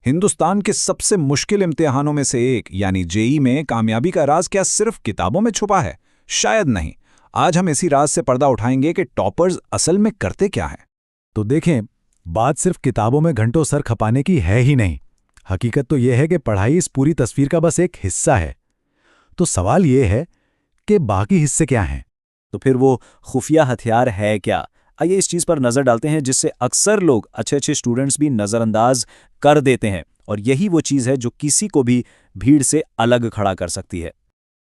हिंदुस्तान के सबसे मुश्किल इम्तिहानों में से एक यानी जेईई में कामयाबी का राज क्या सिर्फ किताबों में छुपा है? शायद नहीं। आज हम इसी राज से पर्दा उठाएंगे कि टॉपर्स असल में करते क्या हैं। तो देखें, बात सिर्फ किताबों में घंटों सर खपाने की है ही नहीं। हकीकत तो यह है कि पढ़ाई इस पूरी तस्वीर का बस एक हिस्सा है। तो सवाल यह है कि बाकी हिस्से क्या हैं? तो फिर वो खुफिया हथियार है क्या? आइए इस चीज़ पर नज़र डालते हैं जिससे अक्सर लोग अच्छे स्टूडेंट्स भी नज़रअंदाज कर देते हैं, और यही वो चीज़ है जो किसी को भी भीड़ से अलग खड़ा कर सकती है।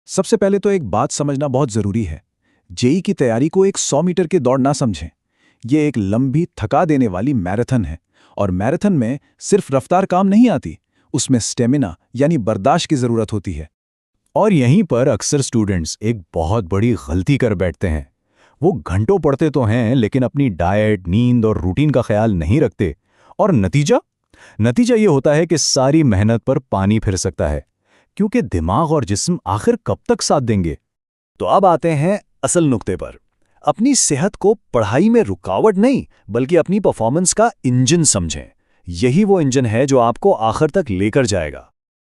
सबसे पहले तो एक बात समझना बहुत जरूरी है। जेईई की तैयारी को एक 100 मीटर की दौड़ ना समझें। ये एक लंबी, थका देने वाली मैराथन है, और मैराथन में सिर्फ रफ्तार काम नहीं आती, उसमें स्टेमिना यानी बर्दाश्त की जरूरत होती है। और यहीं पर अक्सर स्टूडेंट्स एक बहुत बड़ी गलती कर बैठते हैं। वो घंटों पढ़ते तो हैं, लेकिन अपनी डाइट, नींद और रूटीन का ख्याल नहीं रखते। और नतीजा ये होता है कि सारी मेहनत पर पानी फिर सकता है, क्योंकि दिमाग और जिस्म आखिर कब तक साथ देंगे। तो अब आते हैं असल नुक्ते पर। अपनी सेहत को पढ़ाई में रुकावट नहीं, बल्कि अपनी परफॉर्मेंस का इंजन समझें। यही वो इंजन है जो आपको आखिर तक लेकर जाएगा।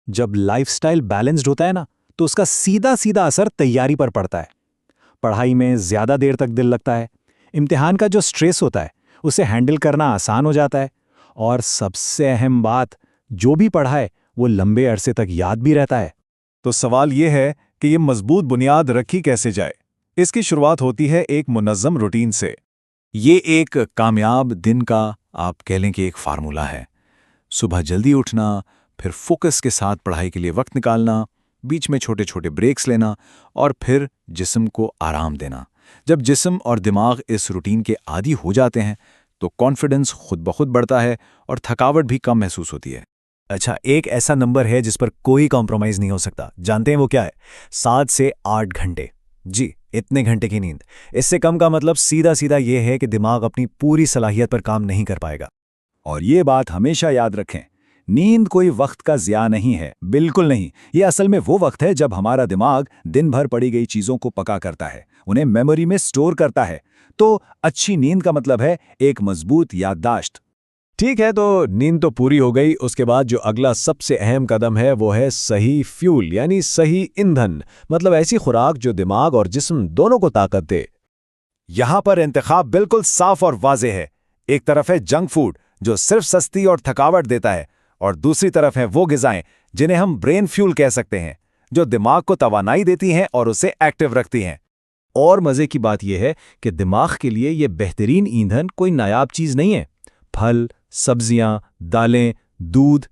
जब लाइफस्टाइल बैलेंस्ड होता है ना, तो उसका सीधा सीधा असर तैयारी पर पड़ता है। पढ़ाई में ज़्यादा देर तक दिल लगता है, इम्तिहान का जो स्ट्रेस होता है उसे हैंडल करना आसान हो जाता है, और सबसे अहम बात, जो भी पढ़ा है वो लंबे अरसे तक याद भी रहता है। तो सवाल ये है कि ये मजबूत बुनियाद रखी कैसे जाए। इसकी शुरुआत होती है एक मुनज़्ज़म रूटीन से। ये एक कामयाब दिन का, आप कह लें कि एक फार्मूला है। सुबह जल्दी उठना, फिर फोकस के साथ पढ़ाई के लिए वक्त निकालना, बीच में छोटे छोटे ब्रेक्स लेना, और फिर जिस्म को आराम देना। जब जिस्म और दिमाग इस रूटीन के आदी हो जाते हैं तो कॉन्फिडेंस खुद ब खुद बढ़ता है और थकावट भी कम महसूस होती है। अच्छा, एक ऐसा नंबर है जिस पर कोई कॉम्प्रोमाइज़ नहीं हो सकता। जानते हैं वो क्या है? 7 से 8 घंटे। जी, इतने घंटे की नींद। इससे कम का मतलब सीधा सीधा ये है कि दिमाग अपनी पूरी सलाहियत पर काम नहीं कर पाएगा। और ये बात हमेशा याद रखें, नींद कोई वक्त का ज़िया नहीं है, बिल्कुल नहीं। ये असल में वो वक्त है जब हमारा दिमाग दिन भर पड़ी गई चीज़ों को पका करता है, उन्हें मेमोरी में स्टोर करता है। तो अच्छी नींद का मतलब है एक मजबूत याददाश्त। ठीक है, तो नींद तो पूरी हो गई। उसके बाद जो अगला सबसे अहम कदम है वो है सही फ्यूल, यानी सही ईंधन। मतलब ऐसी खुराक जो दिमाग और जिस्म दोनों को ताकत दे। यहाँ पर इंतखाब बिल्कुल साफ और वाज़ेह है। एक तरफ है जंक फूड जो सिर्फ सस्ती और थकावट देता है, और दूसरी तरफ है वो ग़िज़ाएं जिन्हें हम ब्रेन फ्यूल कह सकते हैं, जो दिमाग को तवानाई देती हैं और उसे एक्टिव रखती हैं। और मज़े की बात यह है कि दिमाग के लिए यह बेहतरीन ईंधन कोई नायाब चीज़ नहीं है। फल, सब्जियां, दालें, दूध,